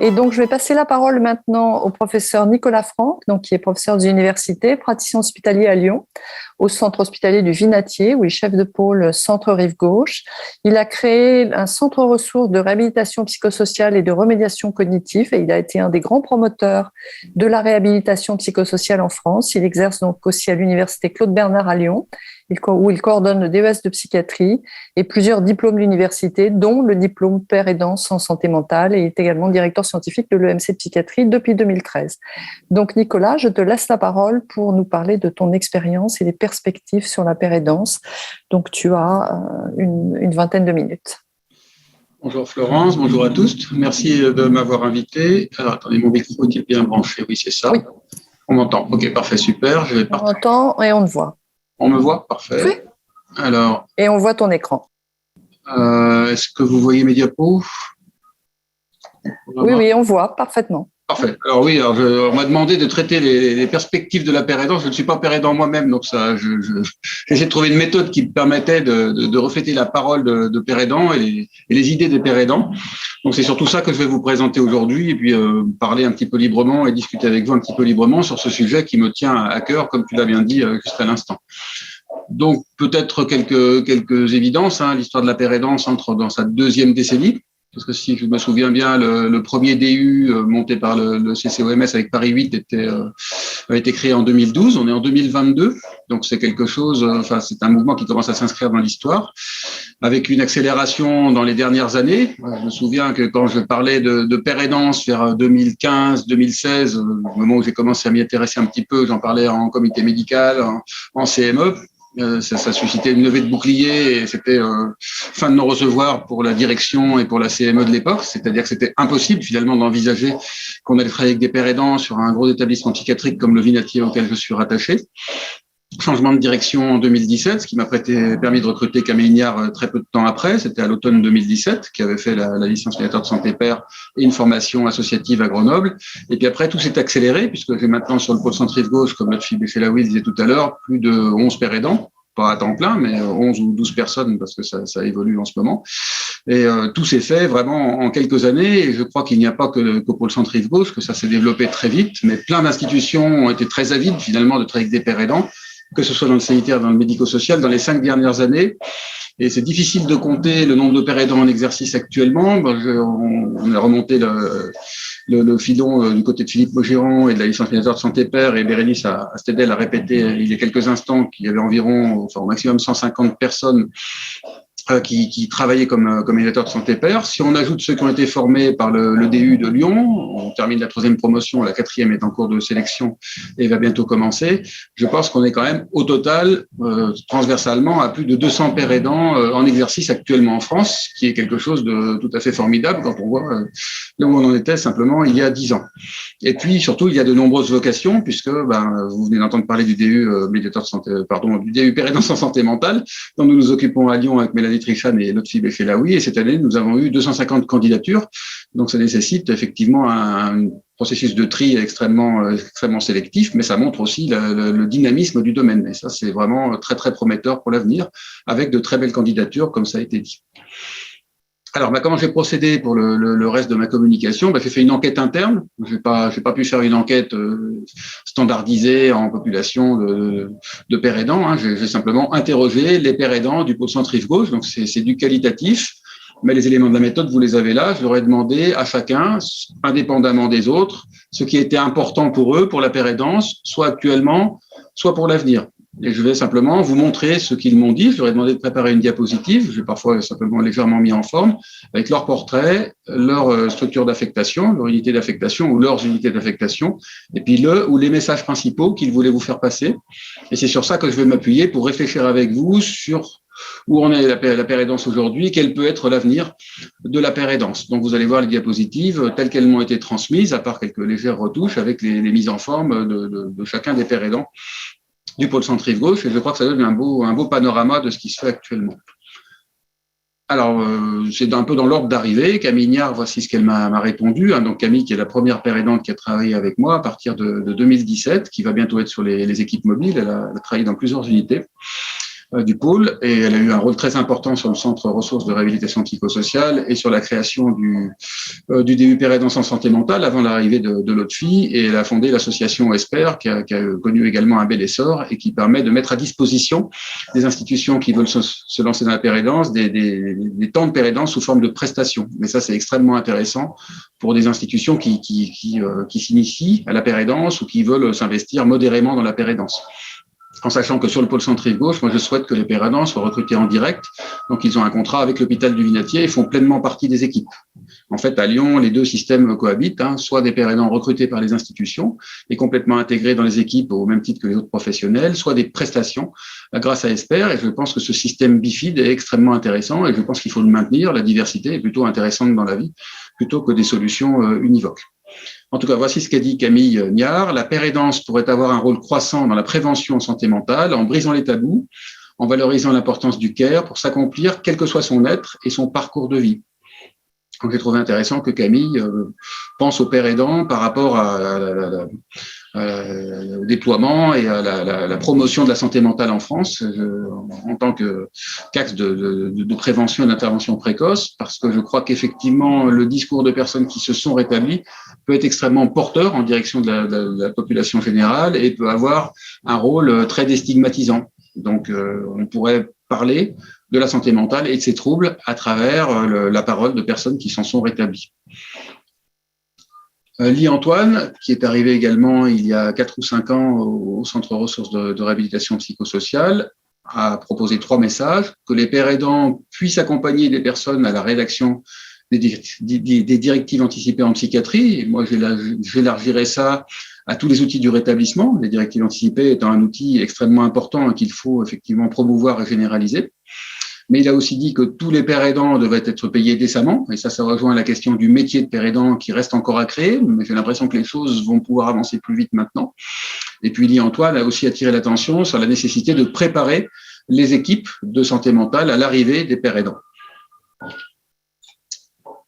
Et donc, je vais passer la parole maintenant au professeur Nicolas Franck, donc, qui est professeur des universités, praticien hospitalier à Lyon, au centre hospitalier du Vinatier, où il est chef de pôle Centre Rive Gauche. Il a créé un centre ressources de réhabilitation psychosociale et de remédiation cognitive, et il a été un des grands promoteurs de la psychosociale en France. Il exerce donc aussi à l'université Claude Bernard à Lyon, où il coordonne le DES de psychiatrie et plusieurs diplômes d'université, dont le diplôme père aidant en santé mentale, et est également directeur scientifique de l'EMC de psychiatrie depuis 2013. Donc Nicolas, je te laisse la parole pour nous parler de ton expérience et des perspectives sur la père aidance. Donc tu as une vingtaine de minutes. Bonjour Florence, bonjour à tous. Merci de m'avoir invité. Alors attendez, mon micro est bien branché, oui c'est ça. Oui. On m'entend, ok, parfait, super. On m'entend et on te voit. On me voit, parfait. Oui. Alors, et on voit ton écran. Est-ce que vous voyez mes diapos? Oui, on voit parfaitement. Parfait. Alors oui, on m'a demandé de traiter les perspectives de la père aidant. Je ne suis pas père aidant moi-même, donc ça, j'essaie de trouver une méthode qui me permettait de refléter la parole de père aidant et les idées des pères aidants. Donc c'est surtout ça que je vais vous présenter aujourd'hui et puis parler un petit peu librement et discuter avec vous un petit peu librement sur ce sujet qui me tient à cœur, comme tu l'as bien dit juste à l'instant. Donc peut-être quelques évidences. L'histoire de la père aidance entre dans sa deuxième décennie. Parce que si je me souviens bien, le premier DU monté par le CCOMS avec Paris 8 a été créé en 2012. On est en 2022, donc c'est quelque chose. C'est un mouvement qui commence à s'inscrire dans l'histoire, avec une accélération dans les dernières années. Je me souviens que quand je parlais de père aidance vers 2015, 2016, au moment où j'ai commencé à m'y intéresser un petit peu, j'en parlais en comité médical, en CME. Ça suscitait une levée de bouclier et c'était fin de non-recevoir pour la direction et pour la CME de l'époque. C'est-à-dire que c'était impossible finalement d'envisager qu'on allait travailler avec des pères aidants sur un gros établissement psychiatrique comme le Vinatier auquel je suis rattaché. Changement de direction en 2017, ce qui m'a permis de recruter Camille Ignard très peu de temps après. C'était à l'automne 2017, qui avait fait la licence médiateur de santé père et une formation associative à Grenoble. Et puis après, tout s'est accéléré, puisque j'ai maintenant sur le pôle centre Rive Gauche, comme notre fille Béchelaoui disait tout à l'heure, plus de 11 pères aidants. Pas à temps plein, mais 11 ou 12 personnes, parce que ça évolue en ce moment. Et tout s'est fait vraiment en quelques années. Et je crois qu'il n'y a pas qu'au pôle centre Rive Gauche, que ça s'est développé très vite. Mais plein d'institutions ont été très avides, finalement, de travailler avec des pères aidants, que ce soit dans le sanitaire, dans le médico-social, dans les 5 dernières années. Et c'est difficile de compter le nombre de pères aidants en exercice actuellement. On a remonté le filon du côté de Philippe Maugiron et de la licence médiateur de santé père, et Bérénice Astedel a répété il y a quelques instants qu'il y avait environ, au maximum 150 personnes qui travaillaient comme médiateurs de santé père. Si on ajoute ceux qui ont été formés par le DU de Lyon, on termine la 3e promotion, la 4e est en cours de sélection et va bientôt commencer. Je pense qu'on est quand même au total, transversalement, à plus de 200 pères aidants en exercice actuellement en France, ce qui est quelque chose de tout à fait formidable quand on voit là où on en était simplement il y a 10 ans. Et puis surtout, il y a de nombreuses vocations, puisque vous venez d'entendre parler du DU médiateur de santé, du DU père aidance en santé mentale, dont nous nous occupons à Lyon avec Mélanie Trichan et Lotfi Béchelaoui. Et cette année, nous avons eu 250 candidatures. Donc, ça nécessite effectivement un processus de tri extrêmement sélectif, mais ça montre aussi le dynamisme du domaine. Et ça, c'est vraiment très, très prometteur pour l'avenir, avec de très belles candidatures, comme ça a été dit. Alors, comment j'ai procédé pour le reste de ma communication? J'ai fait une enquête interne. J'ai pas pu faire une enquête standardisée en population de pères aidants. J'ai simplement interrogé les pères aidants du pôle centre Rive Gauche. Donc, c'est du qualitatif. Mais les éléments de la méthode, vous les avez là. Je leur ai demandé à chacun, indépendamment des autres, ce qui était important pour eux, pour la père aidance, soit actuellement, soit pour l'avenir. Et je vais simplement vous montrer ce qu'ils m'ont dit. Je leur ai demandé de préparer une diapositive. J'ai parfois simplement légèrement mis en forme avec leur portrait, leur structure d'affectation, leur unité d'affectation ou leurs unités d'affectation, et puis ou les messages principaux qu'ils voulaient vous faire passer. Et c'est sur ça que je vais m'appuyer pour réfléchir avec vous sur où en est la père aidance aujourd'hui, quel peut être l'avenir de la père aidance. Donc, vous allez voir les diapositives telles qu'elles m'ont été transmises, à part quelques légères retouches avec les mises en forme de chacun des pères aidants du pôle centre Rive Gauche, et je crois que ça donne un beau panorama de ce qui se fait actuellement. Alors, c'est un peu dans l'ordre d'arrivée. Camille Ignard, voici ce qu'elle m'a répondu. Donc, Camille, qui est la première père aidante qui a travaillé avec moi à partir de 2017, qui va bientôt être sur les équipes mobiles. Elle a travaillé dans plusieurs unités. du pôle, et elle a eu un rôle très important sur le centre ressources de réhabilitation psychosociale et sur la création du DU Pérédance en santé mentale avant l'arrivée de Lotfi, et elle a fondé l'association Esper qui a connu également un bel essor et qui permet de mettre à disposition des institutions qui veulent se lancer dans la pérédance des temps de pérédance sous forme de prestations. Mais ça, c'est extrêmement intéressant pour des institutions qui s'initient à la pérédance ou qui veulent s'investir modérément dans la pérédance. En sachant que sur le pôle centre Rive-Gauche, moi je souhaite que les pérédants soient recrutés en direct. Donc ils ont un contrat avec l'hôpital du Vinatier et font pleinement partie des équipes. En fait, à Lyon, les deux systèmes cohabitent, soit des pérédants recrutés par les institutions et complètement intégrés dans les équipes au même titre que les autres professionnels, soit des prestations grâce à Esper. Et je pense que ce système bifide est extrêmement intéressant et je pense qu'il faut le maintenir. La diversité est plutôt intéressante dans la vie plutôt que des solutions univoques. En tout cas, voici ce qu'a dit Camille Niard. La pérédance pourrait avoir un rôle croissant dans la prévention en santé mentale, en brisant les tabous, en valorisant l'importance du care pour s'accomplir, quel que soit son être et son parcours de vie. Donc, j'ai trouvé intéressant que Camille pense au père aidant par rapport au déploiement et à la promotion de la santé mentale en France en tant qu'axe de prévention et d'intervention précoce, parce que je crois qu'effectivement, le discours de personnes qui se sont rétablies peut être extrêmement porteur en direction de la population générale et peut avoir un rôle très déstigmatisant. Donc, on pourrait parler de la santé mentale et de ses troubles à travers la parole de personnes qui s'en sont rétablies. Lee Antoine, qui est arrivé également il y a 4 ou 5 ans au Centre ressources de réhabilitation psychosociale, a proposé 3 messages: que les pères aidants puissent accompagner des personnes à la rédaction des directives anticipées en psychiatrie. Et moi, j'élargirais ça à tous les outils du rétablissement, les directives anticipées étant un outil extrêmement important qu'il faut effectivement promouvoir et généraliser. Mais il a aussi dit que tous les pères aidants devraient être payés décemment. Et ça rejoint la question du métier de père aidant qui reste encore à créer. Mais j'ai l'impression que les choses vont pouvoir avancer plus vite maintenant. Et puis, Lee Antoine a aussi attiré l'attention sur la nécessité de préparer les équipes de santé mentale à l'arrivée des pères aidants.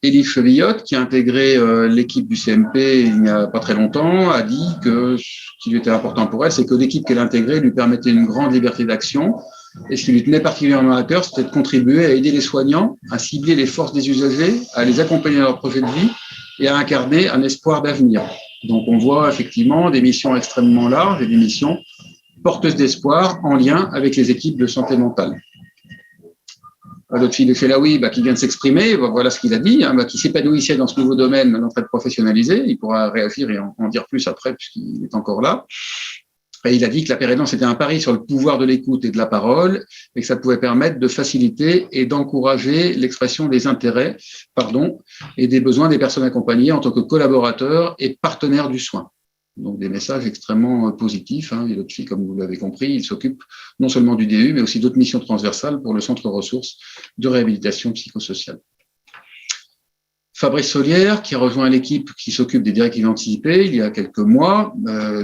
Élise Chevillotte, qui a intégré l'équipe du CMP il n'y a pas très longtemps, a dit que ce qui était important pour elle, c'est que l'équipe qu'elle a intégrée lui permettait une grande liberté d'action. Et ce qui lui tenait particulièrement à cœur, c'était de contribuer à aider les soignants, à cibler les forces des usagers, à les accompagner dans leur projet de vie et à incarner un espoir d'avenir. Donc, on voit effectivement des missions extrêmement larges et des missions porteuses d'espoir en lien avec les équipes de santé mentale. Lotfi Bechelaoui, qui vient de s'exprimer, voilà ce qu'il a dit, qui s'épanouissait dans ce nouveau domaine d'entraide professionnalisée. Il pourra réagir et en dire plus après puisqu'il est encore là. Et il a dit que la pérédance était un pari sur le pouvoir de l'écoute et de la parole et que ça pouvait permettre de faciliter et d'encourager l'expression des intérêts, et des besoins des personnes accompagnées en tant que collaborateurs et partenaires du soin. Donc des messages extrêmement positifs. Et Lotfi, comme vous l'avez compris, il s'occupe non seulement du DU, mais aussi d'autres missions transversales pour le Centre ressources de réhabilitation psychosociale. Fabrice Solière, qui a rejoint l'équipe qui s'occupe des directives anticipées il y a quelques mois.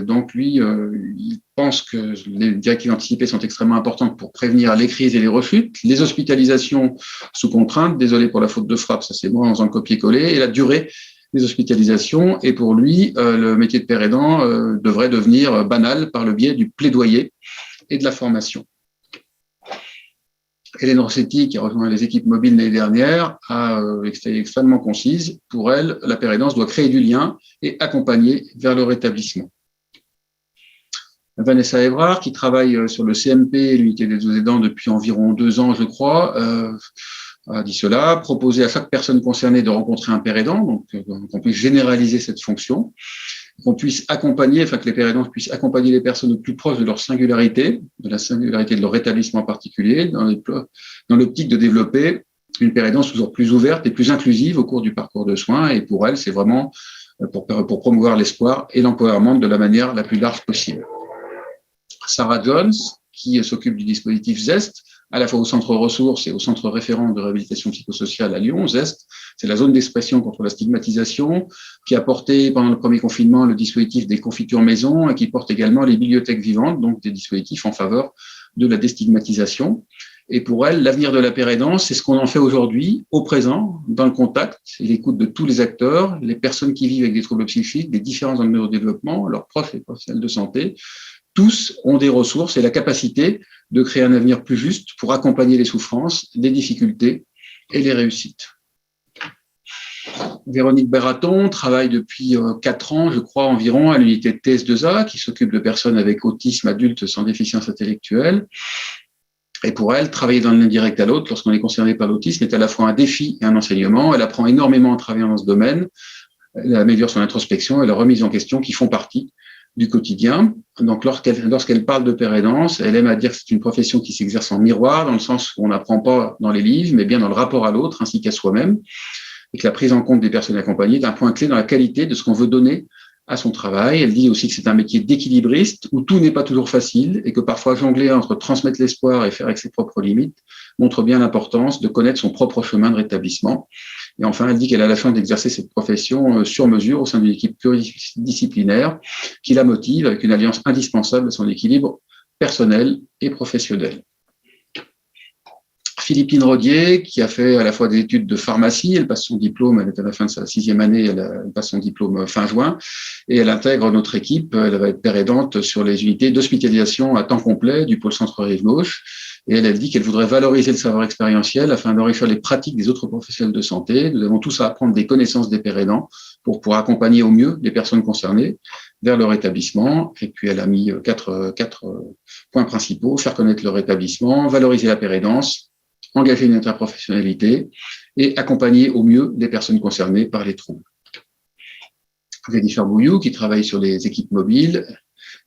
Donc lui, il pense que les directives anticipées sont extrêmement importantes pour prévenir les crises et les rechutes, les hospitalisations sous contrainte, désolé pour la faute de frappe, ça c'est moi en faisant le copier-coller, et la durée des hospitalisations. Et pour lui, le métier de père aidant devrait devenir banal par le biais du plaidoyer et de la formation. Hélène Rossetti, qui a rejoint les équipes mobiles l'année dernière, a été extrêmement concise. Pour elle, la pérédance doit créer du lien et accompagner vers le rétablissement. Vanessa Evrard, qui travaille sur le CMP, l'unité des aidants, depuis environ 2 ans, je crois, a dit cela: proposer à chaque personne concernée de rencontrer un père aidant, donc qu'on puisse généraliser cette fonction, qu'on puisse accompagner, que les pères aidants puissent accompagner les personnes au plus proche de leur singularité, de la singularité de leur rétablissement en particulier, dans l'optique de développer une pérédance toujours plus ouverte et plus inclusive au cours du parcours de soins. Et pour elle, c'est vraiment pour promouvoir l'espoir et l'empowerment de la manière la plus large possible. Sarah Jones, qui s'occupe du dispositif ZEST, à la fois au centre ressources et au centre référent de réhabilitation psychosociale à Lyon. ZEST, c'est la zone d'expression contre la stigmatisation, qui a porté pendant le premier confinement le dispositif des confitures maison et qui porte également les bibliothèques vivantes, donc des dispositifs en faveur de la déstigmatisation. Et pour elle, l'avenir de la pérédance, c'est ce qu'on en fait aujourd'hui, au présent, dans le contact et l'écoute de tous les acteurs, les personnes qui vivent avec des troubles psychiques, des différences dans le neurodéveloppement, leurs proches et professionnels de santé, tous ont des ressources et la capacité de créer un avenir plus juste pour accompagner les souffrances, les difficultés et les réussites. Véronique Berraton travaille depuis 4 ans, je crois, environ, à l'unité de TS2A, qui s'occupe de personnes avec autisme adultes sans déficience intellectuelle. Et pour elle, travailler d'un lien direct à l'autre, lorsqu'on est concerné par l'autisme, est à la fois un défi et un enseignement. Elle apprend énormément en travaillant dans ce domaine. Elle améliore son introspection et la remise en question qui font partie du quotidien. Donc, lorsqu'elle parle de père aidance, elle aime à dire que c'est une profession qui s'exerce en miroir, dans le sens où on n'apprend pas dans les livres, mais bien dans le rapport à l'autre, ainsi qu'à soi-même. Et que la prise en compte des personnes accompagnées est un point clé dans la qualité de ce qu'on veut donner à son travail. Elle dit aussi que c'est un métier d'équilibriste où tout n'est pas toujours facile et que parfois jongler entre transmettre l'espoir et faire avec ses propres limites montre bien l'importance de connaître son propre chemin de rétablissement. Et enfin, elle dit qu'elle a la chance d'exercer cette profession sur mesure au sein d'une équipe pluridisciplinaire qui la motive avec une alliance indispensable à son équilibre personnel et professionnel. Philippine Rodier, qui a fait à la fois des études de pharmacie, elle passe son diplôme, elle est à la fin de sa 6e année, elle passe son diplôme fin juin, et elle intègre notre équipe, elle va être père aidante sur les unités d'hospitalisation à temps complet du pôle centre Rive-Gauche, et elle dit qu'elle voudrait valoriser le savoir expérientiel afin d'enrichir les pratiques des autres professionnels de santé. Nous avons tous à apprendre des connaissances des pères aidants pour pouvoir accompagner au mieux les personnes concernées vers leur établissement. Et puis elle a mis quatre points principaux: faire connaître leur établissement, valoriser la père aidance, engager une interprofessionnalité et accompagner au mieux les personnes concernées par les troubles. Jennifer Bouillou, qui travaille sur les équipes mobiles,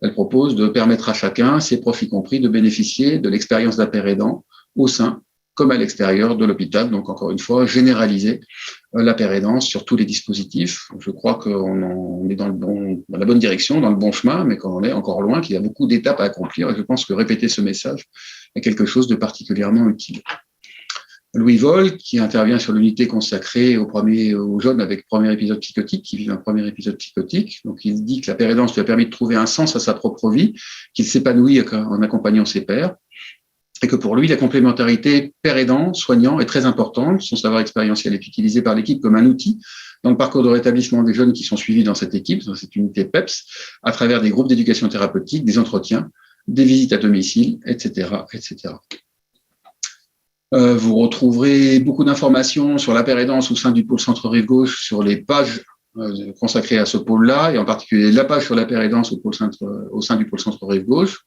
elle propose de permettre à chacun, ses profs y compris, de bénéficier de l'expérience d'un père aidant au sein comme à l'extérieur de l'hôpital. Donc, encore une fois, généraliser la père aidance sur tous les dispositifs. Je crois qu'on est dans la bonne direction, dans le bon chemin, mais qu'on est encore loin, qu'il y a beaucoup d'étapes à accomplir. Et je pense que répéter ce message est quelque chose de particulièrement utile. Louis Vol, qui intervient sur l'unité consacrée aux jeunes avec premier épisode psychotique, qui vivent un premier épisode psychotique. Donc, il dit que la père aidance lui a permis de trouver un sens à sa propre vie, qu'il s'épanouit en accompagnant ses pairs, et que pour lui, la complémentarité père aidant, soignant est très importante. Son savoir expérientiel est utilisé par l'équipe comme un outil dans le parcours de rétablissement des jeunes qui sont suivis dans cette équipe, dans cette unité PEPS, à travers des groupes d'éducation thérapeutique, des entretiens, des visites à domicile, etc., etc. Vous retrouverez beaucoup d'informations sur la père aidance au sein du pôle centre Rive-Gauche sur les pages consacrées à ce pôle-là, et en particulier la page sur la père aidance au sein du pôle centre Rive-Gauche,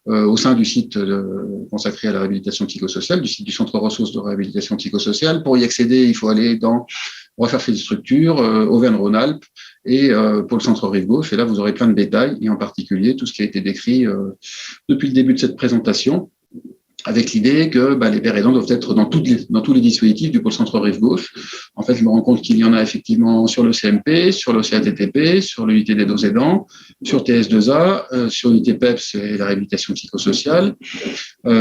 au sein du site consacré à la réhabilitation psychosociale, du site du centre ressources de réhabilitation psychosociale. Pour y accéder, il faut aller dans rechercher des structures, Auvergne-Rhône-Alpes et pôle centre Rive-Gauche, et là vous aurez plein de détails, et en particulier tout ce qui a été décrit depuis le début de cette présentation, avec l'idée que les pères aidants doivent être dans tous les dispositifs du pôle centre Rive-Gauche. En fait, je me rends compte qu'il y en a effectivement sur le CMP, sur le CATTP, sur l'unité des dos aidants, sur TS2A, sur l'unité PEPS et la réhabilitation psychosociale,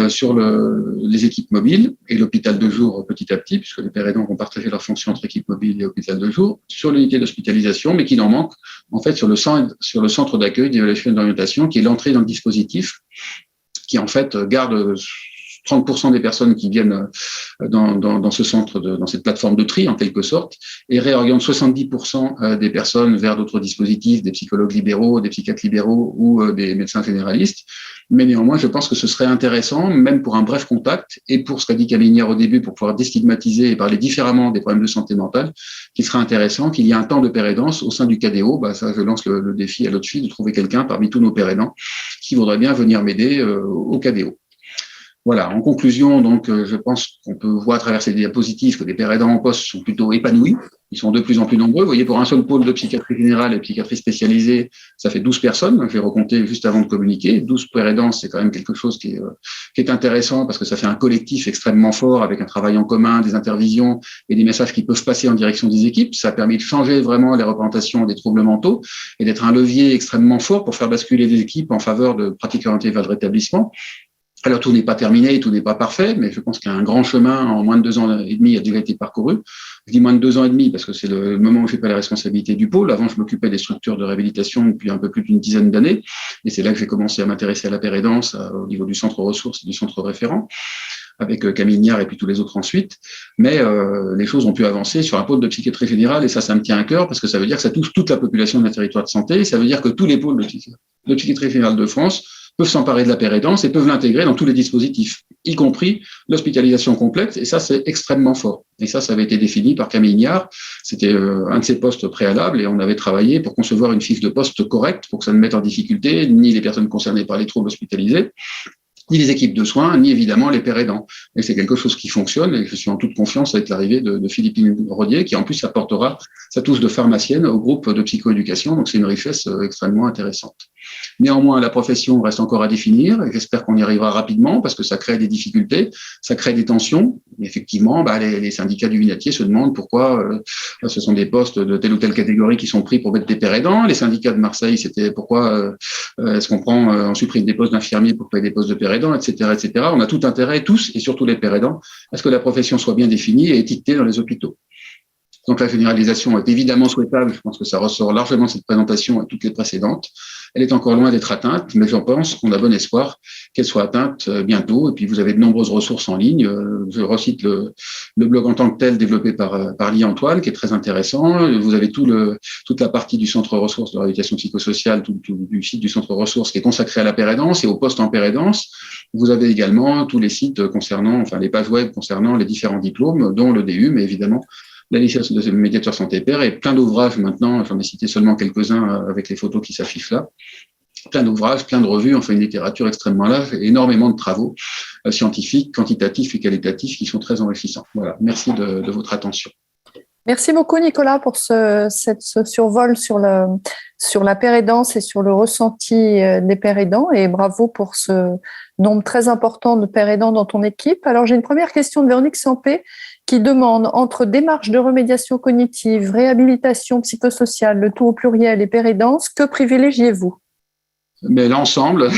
sur les équipes mobiles et l'hôpital de jour petit à petit, puisque les pères aidants vont partager leurs fonctions entre équipes mobiles et hôpital de jour, sur l'unité d'hospitalisation, mais qu'il en manque en fait sur le centre d'accueil, d'évaluation et d'orientation, qui est l'entrée dans le dispositif, qui en fait garde 30% des personnes qui viennent dans ce centre, dans cette plateforme de tri en quelque sorte, et réoriente 70% des personnes vers d'autres dispositifs, des psychologues libéraux, des psychiatres libéraux ou des médecins généralistes. Mais néanmoins, je pense que ce serait intéressant, même pour un bref contact, et pour ce qu'a dit Camille Nière au début, pour pouvoir déstigmatiser et parler différemment des problèmes de santé mentale, qu'il serait intéressant qu'il y ait un temps de père aidance au sein du KDO. Ça, je lance le défi à l'autre fille de trouver quelqu'un parmi tous nos pères aidants qui voudrait bien venir m'aider au KDO. Voilà, en conclusion, donc, je pense qu'on peut voir à travers ces diapositives que les pères aidants en poste sont plutôt épanouis. Ils sont de plus en plus nombreux. Vous voyez, pour un seul pôle de psychiatrie générale et psychiatrie spécialisée, ça fait 12 personnes. Je vais recompter juste avant de communiquer. 12 pères aidants, c'est quand même quelque chose qui est intéressant parce que ça fait un collectif extrêmement fort avec un travail en commun, des intervisions et des messages qui peuvent passer en direction des équipes. Ça a permis de changer vraiment les représentations des troubles mentaux et d'être un levier extrêmement fort pour faire basculer des équipes en faveur de pratiques orientées vers le rétablissement. Alors, tout n'est pas terminé, tout n'est pas parfait, mais je pense qu'un grand chemin en moins de 2 ans et demi a déjà été parcouru. Je dis moins de 2 ans et demi parce que c'est le moment où j'ai pris la responsabilité du pôle. Avant, je m'occupais des structures de réhabilitation depuis un peu plus d'une dizaine d'années. Et c'est là que j'ai commencé à m'intéresser à la père aidance au niveau du centre ressources et du centre référent, avec Camille Niard et puis tous les autres ensuite. Mais les choses ont pu avancer sur un pôle de psychiatrie générale, et ça me tient à cœur parce que ça veut dire que ça touche toute la population d'un territoire de santé. Et ça veut dire que tous les pôles de psychiatrie générale de France peuvent s'emparer de la pérédance et peuvent l'intégrer dans tous les dispositifs, y compris l'hospitalisation complète. Et ça, c'est extrêmement fort. Et ça avait été défini par Camille Ignard. C'était un de ses postes préalables et on avait travaillé pour concevoir une fiche de poste correcte pour que ça ne mette en difficulté ni les personnes concernées par les troubles hospitalisés, ni les équipes de soins, ni évidemment les pères aidants. Et c'est quelque chose qui fonctionne et je suis en toute confiance avec l'arrivée de Philippine Rodier, qui en plus apportera sa touche de pharmacienne au groupe de psychoéducation. Donc c'est une richesse extrêmement intéressante. Néanmoins, la profession reste encore à définir et j'espère qu'on y arrivera rapidement parce que ça crée des difficultés, ça crée des tensions. Et effectivement, les syndicats du vinatier se demandent pourquoi ce sont des postes de telle ou telle catégorie qui sont pris pour mettre des pères aidants. Les syndicats de Marseille, c'était pourquoi est-ce qu'on on supprime des postes d'infirmiers pour créer des postes de pères aidants, etc., etc. On a tout intérêt, tous et surtout les pères aidants, à ce que la profession soit bien définie et étiquetée dans les hôpitaux. Donc la généralisation est évidemment souhaitable. Je pense que ça ressort largement de cette présentation et toutes les précédentes. Elle est encore loin d'être atteinte, mais je pense qu'on a bon espoir qu'elle soit atteinte bientôt. Et puis vous avez de nombreuses ressources en ligne. Je recite le blog en tant que tel développé par Lee Antoine, qui est très intéressant. Vous avez toute la partie du centre ressources de réhabilitation psychosociale, du site du centre ressources qui est consacré à la pérédance et au poste en pérédance. Vous avez également tous les sites concernant, les pages web concernant les différents diplômes, dont le DU, mais évidemment la licence de médiateur santé père et plein d'ouvrages maintenant, j'en ai cité seulement quelques-uns avec les photos qui s'affichent là, plein d'ouvrages, plein de revues, une littérature extrêmement large et énormément de travaux scientifiques, quantitatifs et qualitatifs qui sont très enrichissants. Voilà, merci de votre attention. Merci beaucoup Nicolas pour ce survol sur la pérédance et sur le ressenti des pères aidants et bravo pour ce nombre très important de pères aidants dans ton équipe. Alors j'ai une première question de Véronique Sampé qui demande entre démarche de remédiation cognitive, réhabilitation psychosociale, le tout au pluriel et pérédance, que privilégiez-vous ? Mais l'ensemble,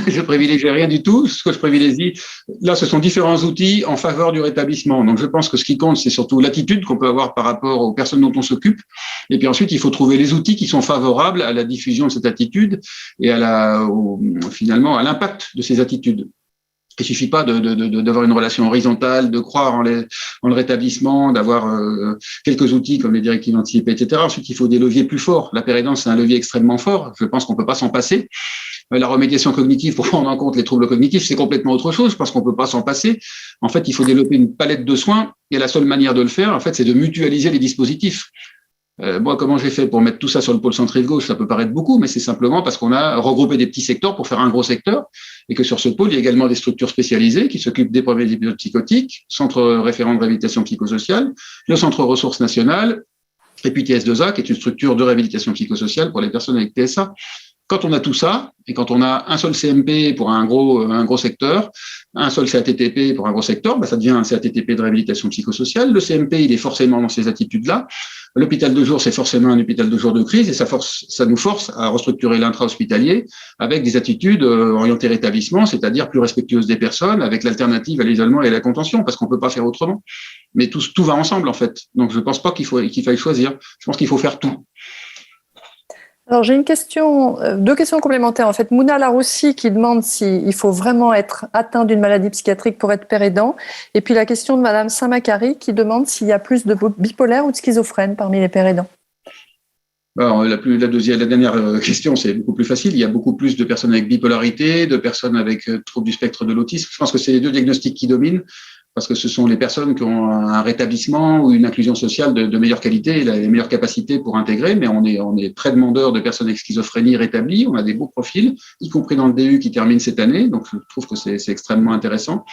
je privilégie rien du tout. Ce que je privilégie, là, ce sont différents outils en faveur du rétablissement. Donc, je pense que ce qui compte, c'est surtout l'attitude qu'on peut avoir par rapport aux personnes dont on s'occupe. Et puis ensuite, il faut trouver les outils qui sont favorables à la diffusion de cette attitude et finalement à l'impact de ces attitudes. Il suffit pas d'avoir une relation horizontale, de croire en le rétablissement, d'avoir quelques outils comme les directives anticipées, etc. Ensuite, il faut des leviers plus forts. La pérédance, c'est un levier extrêmement fort. Je pense qu'on peut pas s'en passer. La remédiation cognitive, pour prendre en compte les troubles cognitifs, c'est complètement autre chose. Je pense qu'on peut pas s'en passer. En fait, il faut développer une palette de soins. Et la seule manière de le faire, en fait, c'est de mutualiser les dispositifs. Moi, comment j'ai fait pour mettre tout ça sur le pôle centre-gauche? Ça peut paraître beaucoup, mais c'est simplement parce qu'on a regroupé des petits secteurs pour faire un gros secteur et que sur ce pôle, il y a également des structures spécialisées qui s'occupent des premiers épisodes psychotiques, centre référent de réhabilitation psychosociale, le centre ressources nationales et puis TS2A, qui est une structure de réhabilitation psychosociale pour les personnes avec TSA. Quand on a tout ça, et quand on a un seul CMP pour un gros secteur, un seul CATTP pour un gros secteur, ça devient un CATTP de réhabilitation psychosociale. Le CMP, il est forcément dans ces attitudes-là. L'hôpital de jour, c'est forcément un hôpital de jour de crise et ça nous force à restructurer l'intra-hospitalier avec des attitudes orientées rétablissement, c'est-à-dire plus respectueuses des personnes, avec l'alternative à l'isolement et à la contention, parce qu'on peut pas faire autrement. Mais tout va ensemble, en fait. Donc, je pense pas qu'il faille choisir. Je pense qu'il faut faire tout. Alors, j'ai deux questions complémentaires. En fait, Mouna Laroussi qui demande s'il faut vraiment être atteint d'une maladie psychiatrique pour être père aidant. Et puis la question de Madame Saint-Macary qui demande s'il y a plus de bipolaires ou de schizophrènes parmi les pères aidants. Alors, la dernière question, c'est beaucoup plus facile. Il y a beaucoup plus de personnes avec bipolarité, de personnes avec troubles du spectre de l'autisme. Je pense que c'est les deux diagnostics qui dominent. Parce que ce sont les personnes qui ont un rétablissement ou une inclusion sociale de meilleure qualité et les meilleures capacités pour intégrer, mais on est très demandeur de personnes avec schizophrénie rétablies, on a des beaux profils, y compris dans le DU qui termine cette année, donc je trouve que c'est extrêmement intéressant.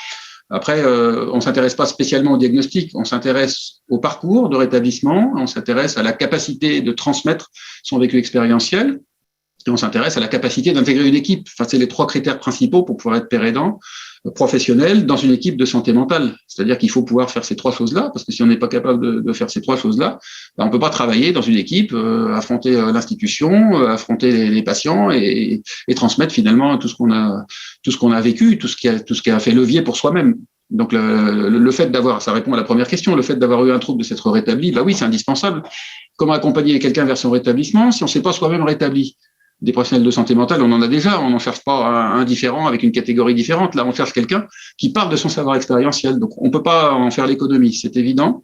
Après, on s'intéresse pas spécialement au diagnostic, on s'intéresse au parcours de rétablissement, on s'intéresse à la capacité de transmettre son vécu expérientiel, et on s'intéresse à la capacité d'intégrer une équipe. Enfin, c'est les trois critères principaux pour pouvoir être père aidant professionnel dans une équipe de santé mentale. C'est-à-dire qu'il faut pouvoir faire ces trois choses-là, parce que si on n'est pas capable de faire ces trois choses-là, on peut pas travailler dans une équipe, affronter l'institution, affronter les patients et transmettre finalement tout ce qu'on a vécu, tout ce qui a fait levier pour soi-même. Donc le fait d'avoir, ça répond à la première question, le fait d'avoir eu un trouble, de s'être rétabli, oui, c'est indispensable. Comment accompagner quelqu'un vers son rétablissement si on ne s'est pas soi-même rétabli? Des professionnels de santé mentale, on en a déjà, on n'en cherche pas un différent avec une catégorie différente. Là, on cherche quelqu'un qui parle de son savoir expérientiel. Donc, on peut pas en faire l'économie, c'est évident.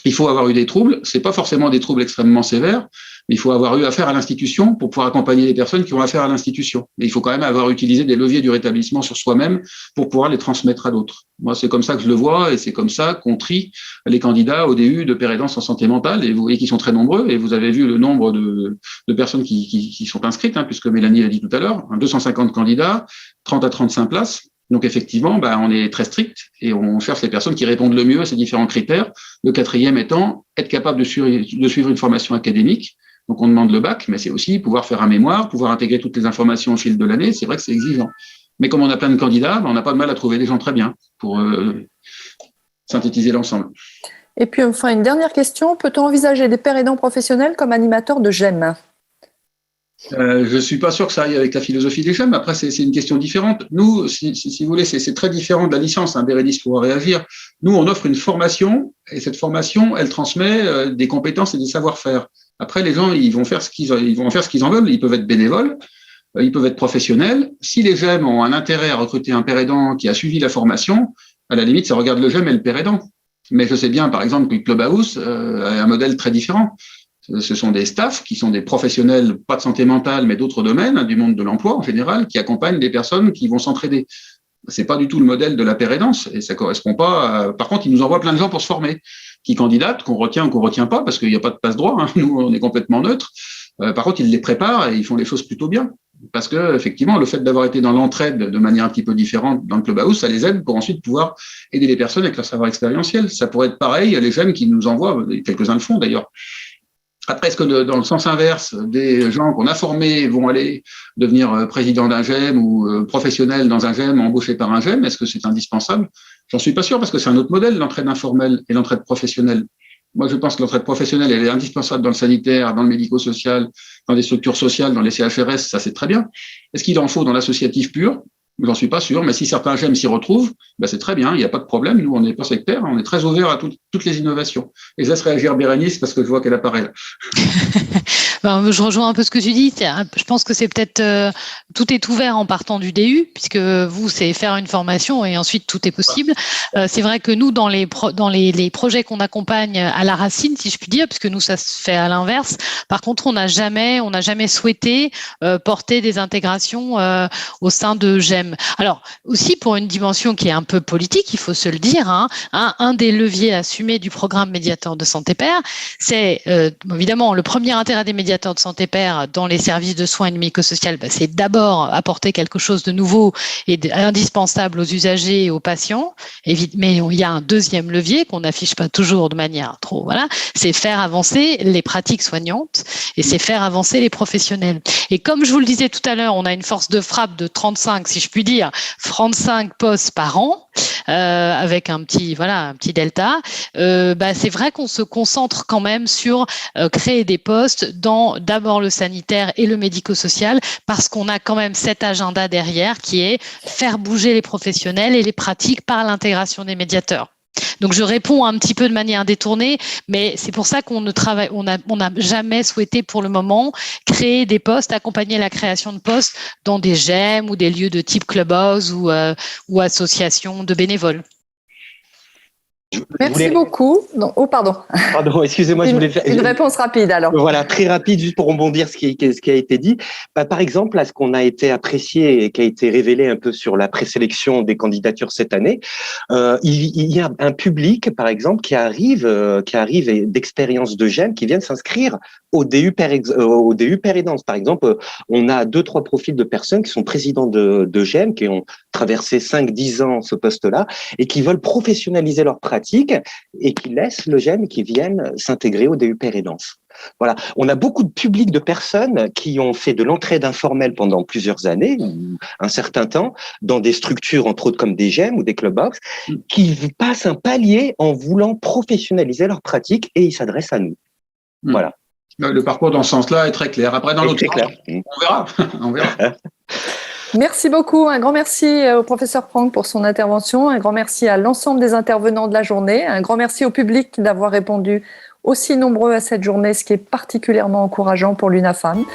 Il faut avoir eu des troubles. C'est pas forcément des troubles extrêmement sévères, mais il faut avoir eu affaire à l'institution pour pouvoir accompagner les personnes qui ont affaire à l'institution. Mais il faut quand même avoir utilisé des leviers du rétablissement sur soi-même pour pouvoir les transmettre à d'autres. Moi, c'est comme ça que je le vois et c'est comme ça qu'on trie les candidats au DU de pérédance en santé mentale. Et vous voyez qu'ils sont très nombreux et vous avez vu le nombre de personnes qui sont inscrites, puisque Mélanie l'a dit tout à l'heure, 250 candidats, 30 à 35 places. Donc effectivement, on est très strict et on cherche les personnes qui répondent le mieux à ces différents critères. Le quatrième étant être capable de suivre une formation académique. Donc on demande le bac, mais c'est aussi pouvoir faire un mémoire, pouvoir intégrer toutes les informations au fil de l'année. C'est vrai que c'est exigeant. Mais comme on a plein de candidats, on n'a pas de mal à trouver des gens très bien pour synthétiser l'ensemble. Et puis enfin, une dernière question. Peut-on envisager des pères aidants professionnels comme animateurs de GEM ? Je suis pas sûr que ça aille avec la philosophie des GEM. Après, c'est une question différente. Nous, si vous voulez, c'est très différent de la licence. Bérénice pourra réagir. Nous, on offre une formation et cette formation, elle transmet des compétences et des savoir-faire. Après, les gens, ils vont faire ce qu'ils en veulent. Ils peuvent être bénévoles, ils peuvent être professionnels. Si les GEM ont un intérêt à recruter un père aidant qui a suivi la formation, à la limite, ça regarde le GEM et le père aidant. Mais je sais bien, par exemple, que Clubhouse a un modèle très différent. Ce sont des staffs qui sont des professionnels, pas de santé mentale, mais d'autres domaines, du monde de l'emploi en général, qui accompagnent des personnes qui vont s'entraider. C'est pas du tout le modèle de la pérédance et ça correspond pas. Par contre, ils nous envoient plein de gens pour se former, qui candidatent, qu'on retient ou qu'on retient pas, parce qu'il n'y a pas de passe-droit. Nous, on est complètement neutre. Par contre, ils les préparent et ils font les choses plutôt bien. Parce que effectivement, le fait d'avoir été dans l'entraide de manière un petit peu différente dans le Clubhouse, ça les aide pour ensuite pouvoir aider les personnes avec leur savoir expérientiel. Ça pourrait être pareil, les jeunes qui nous envoient, quelques-uns le font d'ailleurs. Après, est-ce que dans le sens inverse, des gens qu'on a formés vont aller devenir président d'un GEM ou professionnels dans un GEM, embauchés par un GEM? Est-ce que c'est indispensable? J'en suis pas sûr parce que c'est un autre modèle, l'entraide informelle et l'entraide professionnelle. Moi, je pense que l'entraide professionnelle, elle est indispensable dans le sanitaire, dans le médico-social, dans des structures sociales, dans les CHRS, ça c'est très bien. Est-ce qu'il en faut dans l'associatif pur? J'en suis pas sûr, mais si certains GEM s'y retrouvent, c'est très bien, il n'y a pas de problème. Nous, on n'est pas sectaires, on est très ouverts à toutes les innovations. Et je laisse réagir Bérénice parce que je vois qu'elle apparaît là. Je rejoins un peu ce que tu dis. Je pense que c'est peut-être tout est ouvert en partant du DU, puisque vous, c'est faire une formation et ensuite tout est possible. C'est vrai que nous, dans les projets qu'on accompagne à la racine, si je puis dire, puisque nous, ça se fait à l'inverse. Par contre, on n'a jamais souhaité porter des intégrations au sein de GEM. Alors, aussi pour une dimension qui est un peu politique, il faut se le dire, un des leviers assumés du programme médiateur de santé pair, c'est évidemment le premier intérêt des médiateurs de santé pair dans les services de soins et du médico-social, c'est d'abord apporter quelque chose de nouveau et indispensable aux usagers et aux patients. Mais il y a un deuxième levier qu'on n'affiche pas toujours de manière trop, c'est faire avancer les pratiques soignantes et c'est faire avancer les professionnels. Et comme je vous le disais tout à l'heure, on a une force de frappe de 35, si je puis dire, 35 postes par an, avec un petit delta. C'est vrai qu'on se concentre quand même sur créer des postes dans d'abord le sanitaire et le médico-social, parce qu'on a quand même cet agenda derrière qui est faire bouger les professionnels et les pratiques par l'intégration des médiateurs. Donc je réponds un petit peu de manière détournée, mais c'est pour ça qu'on n'a jamais souhaité pour le moment créer des postes, accompagner la création de postes dans des GEM ou des lieux de type Clubhouse ou associations de bénévoles. Merci beaucoup. Non, pardon. Pardon, excusez-moi, je voulais faire une réponse rapide alors. Voilà, très rapide, juste pour rebondir ce qui a été dit. Par exemple, à ce qu'on a été apprécié et qui a été révélé un peu sur la présélection des candidatures cette année, il y a un public, par exemple, qui arrive d'expériences de GEM qui viennent s'inscrire au DU pérédance. Par exemple, on a 2-3 profils de personnes qui sont présidents de GEM, qui ont traversé 5-10 ans ce poste-là et qui veulent professionnaliser leur pratique et qui laissent le GEM et qui viennent s'intégrer au DU pérédance. Voilà, on a beaucoup de public de personnes qui ont fait de l'entraide informelle pendant plusieurs années, un certain temps, dans des structures entre autres comme des GEM ou des Clubhouse, qui passent un palier en voulant professionnaliser leur pratique et ils s'adressent à nous. Voilà. Le parcours dans ce sens-là est très clair. Après, dans l'autre sens, on verra. Merci beaucoup. Un grand merci au professeur Franck pour son intervention. Un grand merci à l'ensemble des intervenants de la journée. Un grand merci au public d'avoir répondu aussi nombreux à cette journée, ce qui est particulièrement encourageant pour l'UNAFAM.